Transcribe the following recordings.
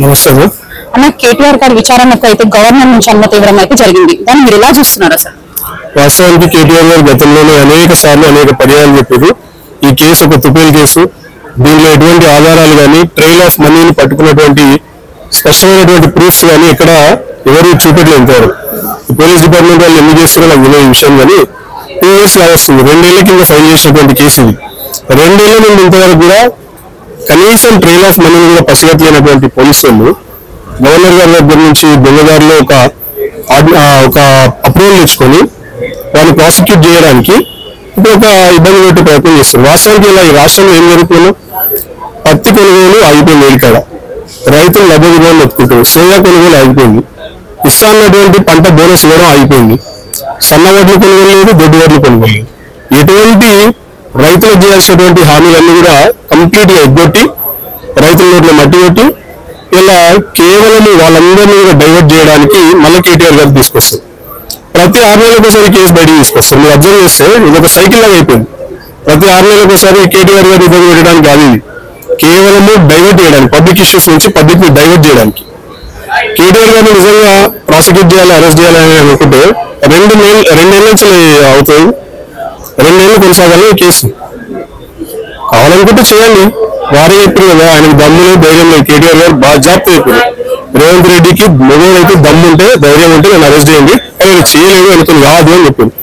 నమస్తే అన్న కేటీఆర్ గారి విచారణకు అయితే గవర్నర్ నుంచి అనుమతి ఇవ్వడం అయితే జరిగింది. దాన్ని మీరు ఎలా చూస్తున్నారు అసలు? వాస్తవానికి కేటీఆర్ గారు గతంలోనే అనేక సార్లు అనేక పర్యాలు చెప్పారు ఈ కేసు ఒక తుపేల్ కేసు, దీనిలో ఎటువంటి ఆధారాలు కానీ ట్రైల్ ఆఫ్ మనీని పట్టుకున్నటువంటి స్పష్టమైనటువంటి ప్రూఫ్స్ కానీ ఇక్కడ ఎవరు చూపెట్టలేదు ఇంతవరకు. పోలీస్ డిపార్ట్మెంట్ వాళ్ళు ఎందుకు చేస్తారో నాకు తెలియదు ఈ విషయం, కానీ 2 years వస్తుంది. 2 ఏళ్ల కింద ఫైల్ చేసినటువంటి కేసు ఇది. 2 ఏళ్ల నుండి ఇంతవరకు కూడా కనీసం ట్రైల్ ఆఫ్ మనీని కూడా పసిగట్టలేనటువంటి పోలీసు వాళ్ళు గవర్నర్ గారి దగ్గర నుంచి దొంగదారిలో ఒక అప్రూవల్ తెచ్చుకొని వాళ్ళు ప్రాసిక్యూట్ చేయడానికి ఇప్పుడు ఒక ఇబ్బంది పెట్టే ప్రయత్నం చేస్తారు. వాస్తవానికి ఇలా ఈ రాష్ట్రంలో ఏం జరుగుతుందో పత్తి కొనుగోలు ఆగిపోయింది, ఏడికాడ రైతులు లబ్ధిదారులు ఒప్పుకుంటారు, సోయా కొనుగోలు ఆగిపోయింది, ఇస్తా అన్నటువంటి పంట బోనస్ ఇవ్వడం ఆగిపోయింది, సన్న వడ్లు కొనుగోలు లేదు, దొడ్డు వడ్లు కొనుగోలు లేదు. ఎటువంటి రైతులకు చేయాల్సినటువంటి హామీలన్నీ కూడా కంప్లీట్ గా ఎగ్గొట్టి రైతుల నోట్లో మట్టి కొట్టి ఇలా కేవలం వాళ్ళందరినీ కూడా డైవర్ట్ చేయడానికి మళ్ళీ కేటీఆర్ గారు తీసుకొస్తారు. ప్రతి 6 నెలలకు ఒకసారి కేసు బయటకు తీసుకొస్తారు. మీరు అబ్జర్వ్ చేస్తే ఇది ఒక సైకిల్ లాగా అయిపోయింది. ప్రతి 6 నెలలకు ఒకసారి కేటీఆర్ గారు ఇబ్బంది పెట్టడానికి కాదు, ఇది కేవలము డైవర్ట్ చేయడానికి, పబ్లిక్ ఇష్యూస్ నుంచి పబ్లిక్ ని డైవర్ట్ చేయడానికి. కేటీఆర్ గారిని నిజంగా ప్రాసిక్యూట్ చేయాలి, అరెస్ట్ చేయాలని అనుకుంటే 2 ఏళ్ళ నుంచి అవుతుంది, 2 ఏళ్ళు కొనసాగాలి కేసు. కావాలనుకుంటే చేయండి, వారే చెప్పారు కదా ఆయనకు దమ్ములు ధైర్యం లేదు. కేటీఆర్ గారు బాగా జాగ్రత్త చెప్పారు, రేవంత్ రెడ్డికి మొదలైతే దమ్ము ఉంటే ధైర్యం ఉంటే నేను అరెస్ట్ చేయండి, ఆయన చేయలేదు అనుకుని కాదు అని చెప్పింది.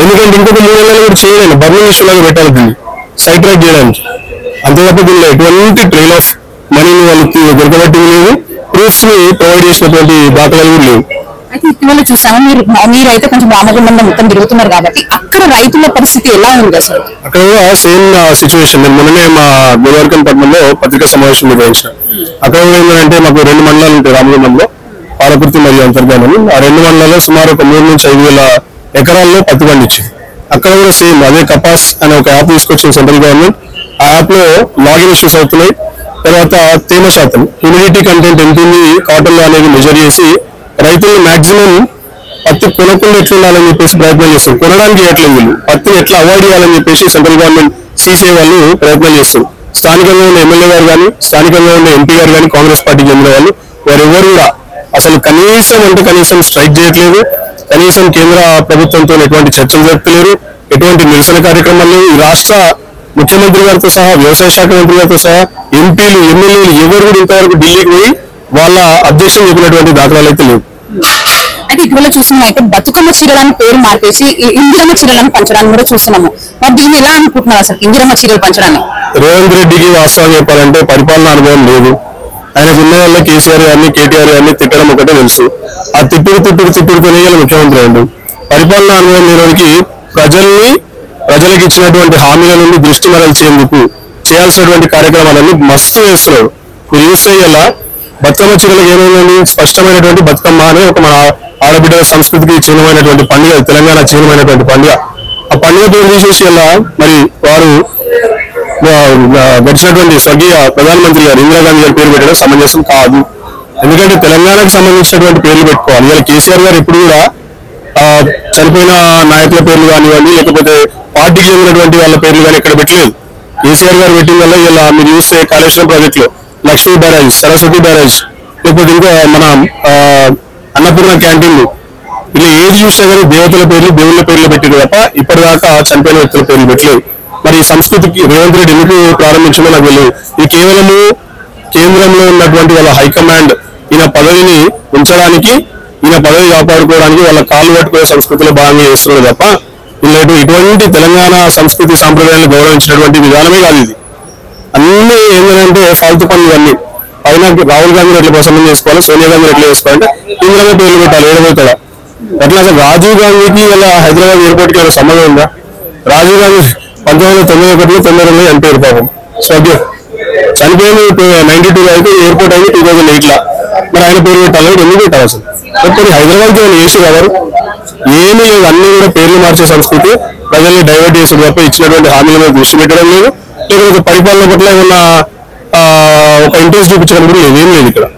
ఎందుకంటే ఇంకొక 3 ఏళ్ళలో కూడా చేయలేదు, బర్నింగ్ ఇష్యూ లాగా పెట్టాలి దీన్ని సైడ్ ట్రాక్ చేయడానికి. అంతే తప్ప దీనిలో ఎటువంటి ట్రైల్ ఆఫ్ మనీని వాళ్ళకి దొరకబట్టి లేదు, ప్రూఫ్స్ ని ప్రొవైడ్ చేసినటువంటి దాఖలాలు కూడా లేవు. అయితే ఇటీవల చూసాము, మీరైతే కొంచెం రామగుండంలో మొత్తం తిరుగుతున్నారు కాబట్టి అక్కడ రైతుల పరిస్థితి ఎలా ఉంది అసలు? అక్కడ కూడా సేమ్ సిచ్యువేషన్. నేను మొన్ననే మా గోవర్కన్ పట్టణంలో పత్రికా సమావేశం నిర్వహించాను. అక్కడ ఏంటంటే మాకు 2 మండలాలు ఉంటాయి రామగుండంలో, పాలకుర్తి మరియు అంతర్గానం. ఆ 2 మండలాల్లో సుమారు ఒక 3 నుంచి 5,000 ఎకరాల్లో పత్తి పండించింది. అక్కడ కూడా సేమ్ అదే కపాస్ అనే ఒక యాప్ తీసుకొచ్చింది సెంట్రల్ గవర్నమెంట్. ఆ యాప్ లో లాగిన్ ఇష్యూస్ అవుతున్నాయి. తర్వాత తేమ శాతం, హ్యూమిడిటీ కంటెంట్ ఎంత ఉంది కాటన్ లో అనేది మెజర్ చేసి రైతులు మాక్సిమం పత్తి కొనకుండా ఎట్లా ఉండాలని చెప్పేసి ప్రయత్నం చేస్తారు. కొనడానికి చేయట్లేదు వీళ్ళు, పత్తిని ఎట్లా అవాయిడ్ చేయాలని చెప్పేసి సెంట్రల్ గవర్నమెంట్ సీసీఐ వాళ్ళు ప్రయత్నం చేస్తారు. స్థానికంగా ఉన్న ఎమ్మెల్యే గారు కానీ, స్థానికంగా ఉన్న ఎంపీ గారు కానీ, కాంగ్రెస్ పార్టీకి చెందిన వాళ్ళు వారెవరు కూడా అసలు కనీసం స్ట్రైక్ చేయట్లేదు, కనీసం కేంద్ర ప్రభుత్వంతో ఎటువంటి చర్చలు జరుపుతలేరు, ఎటువంటి నిరసన కార్యక్రమాలు. ఈ రాష్ట్ర ముఖ్యమంత్రి గారితో సహా, వ్యవసాయ శాఖ మంత్రి గారితో సహా, ఎంపీలు ఎమ్మెల్యేలు ఎవరు కూడా ఇంతవరకు ఢిల్లీకి పోయి వాళ్ళ అధ్యక్షులు చెప్పినటువంటి దాఖలాలు అయితే లేవు. అయితే ఇటీవల చూస్తున్నాం, అయితే బతుకమ్మ చీరలను పేరు మార్చేసి ఇందిరమ్మ చీరలను పంచడానికి కూడా చూస్తున్నాము. మరి దీన్ని ఎలా అనుకుంటున్నారు అసలు ఇందిరమ్మ చీరలు పంచడాన్ని? రేవంత్ రెడ్డికి వాస్తవం చెప్పాలంటే పరిపాలన అనుభవం లేదు. ఆయనకు ఉన్న వల్ల కేసీఆర్ గారిని, కేటీఆర్ గారిని తిట్టడం ఒకటే తెలుసు. ఆ తిట్టుడుతోనే ముఖ్యమంత్రి అయ్యాడు. పరిపాలన అనుభవం లేనికి ప్రజలకు ఇచ్చినటువంటి హామీల నుండి దృష్టి మరల్చేందుకు చేయాల్సినటువంటి కార్యక్రమాలన్నీ మస్తు చేస్తున్నారు. మీరు చూస్తే ఇలా బతుకమ్మ చీరలకు ఏమైందండి, స్పష్టమైనటువంటి బతుకమ్మ అనే ఒక మన ఆడబిడ్డ సంస్కృతికి చిహ్నమైనటువంటి పండుగ, తెలంగాణ చిహ్నమైనటువంటి పండుగ. ఆ పండుగ పేరు తీసేసి ఇలా మరి వారు గడిచినటువంటి స్వర్గీయ ప్రధానమంత్రి గారు ఇందిరాగాంధీ గారి పేరు పెట్టడం సమంజసం కాదు. ఎందుకంటే తెలంగాణకు సంబంధించినటువంటి పేర్లు పెట్టుకోవాలి. ఇలా కేసీఆర్ గారు ఎప్పుడు కూడా చనిపోయిన నాయకుల పేర్లు కానివ్వండి, లేకపోతే పార్టీకి చెందినటువంటి వాళ్ళ పేర్లు కానీ ఎక్కడ పెట్టలేదు. కేసీఆర్ గారు పెట్టిన వల్ల ఇలా మీరు చూస్తే కాళేశ్వరం ప్రాజెక్ట్ లో లక్ష్మీ బ్యారేజ్, సరస్వతి బ్యారేజ్, లేకపోతే ఇంకా మన అన్నపూర్ణ క్యాంటీన్లు, ఇలా ఏది చూసినా కానీ దేవతల పేర్లు, దేవుళ్ళ పేర్లు పెట్టింది తప్ప ఇప్పటిదాకా చనిపోయిన వ్యక్తుల పేర్లు పెట్టలేదు. మరి ఈ సంస్కృతికి రేవంత్ రెడ్డి ఎందుకు ప్రారంభించిందో నాకు తెలియదు. ఇది కేవలము కేంద్రంలో ఉన్నటువంటి వాళ్ళ హైకమాండ్ ఈయన పదవిని ఉంచడానికి, ఈయన పదవి కాపాడుకోవడానికి వాళ్ళ కాలు పట్టుకునే సంస్కృతిలో భాగంగా చేస్తున్నారు తప్ప ఇటువంటి తెలంగాణ సంస్కృతి సాంప్రదాయాలను గౌరవించినటువంటి విధానమే కాదు ఇది. అన్ని ఏంటంటే ఫాల్తు పనులు అన్ని. పైన రాహుల్ గాంధీ ఎట్లా ప్రసన్నం చేసుకోవాలి, సోనియా గాంధీ ఎట్లా చేసుకోవాలంటే ఇందులో పేర్లు పెట్టాలి, ఏడబోతాడా అట్లా. అసలు రాజీవ్ గాంధీకి ఇలా హైదరాబాద్ ఎయిర్పోర్ట్ కి సంబంధం ఉందా? రాజీవ్ గాంధీ 1991లో 92లో చనిపోయారు పాపం, స్వర్గీయ చనిపోయింది 92 అయితే, ఎయిర్పోర్ట్ అయితే 2008లా. మరి ఆయన పేరు పెట్టాలి, ఎందుకు పెట్టాలి అసలు? కొన్ని హైదరాబాద్కి ఏమైనా చేసి కావాలి, ఏమీ లేదు. అన్ని కూడా పేర్లు మార్చే సంస్కృతి, ప్రజల్ని డైవర్ట్ చేసే తప్ప ఇచ్చినటువంటి హామీల మీద దృష్టి పెట్టడం లేదు, లేకపోతే పరిపాలన పట్ల ఏమన్నా ఒక ఇంట్రెస్ట్ చూపించడం కూడా ఏం లేదు ఇక్కడ.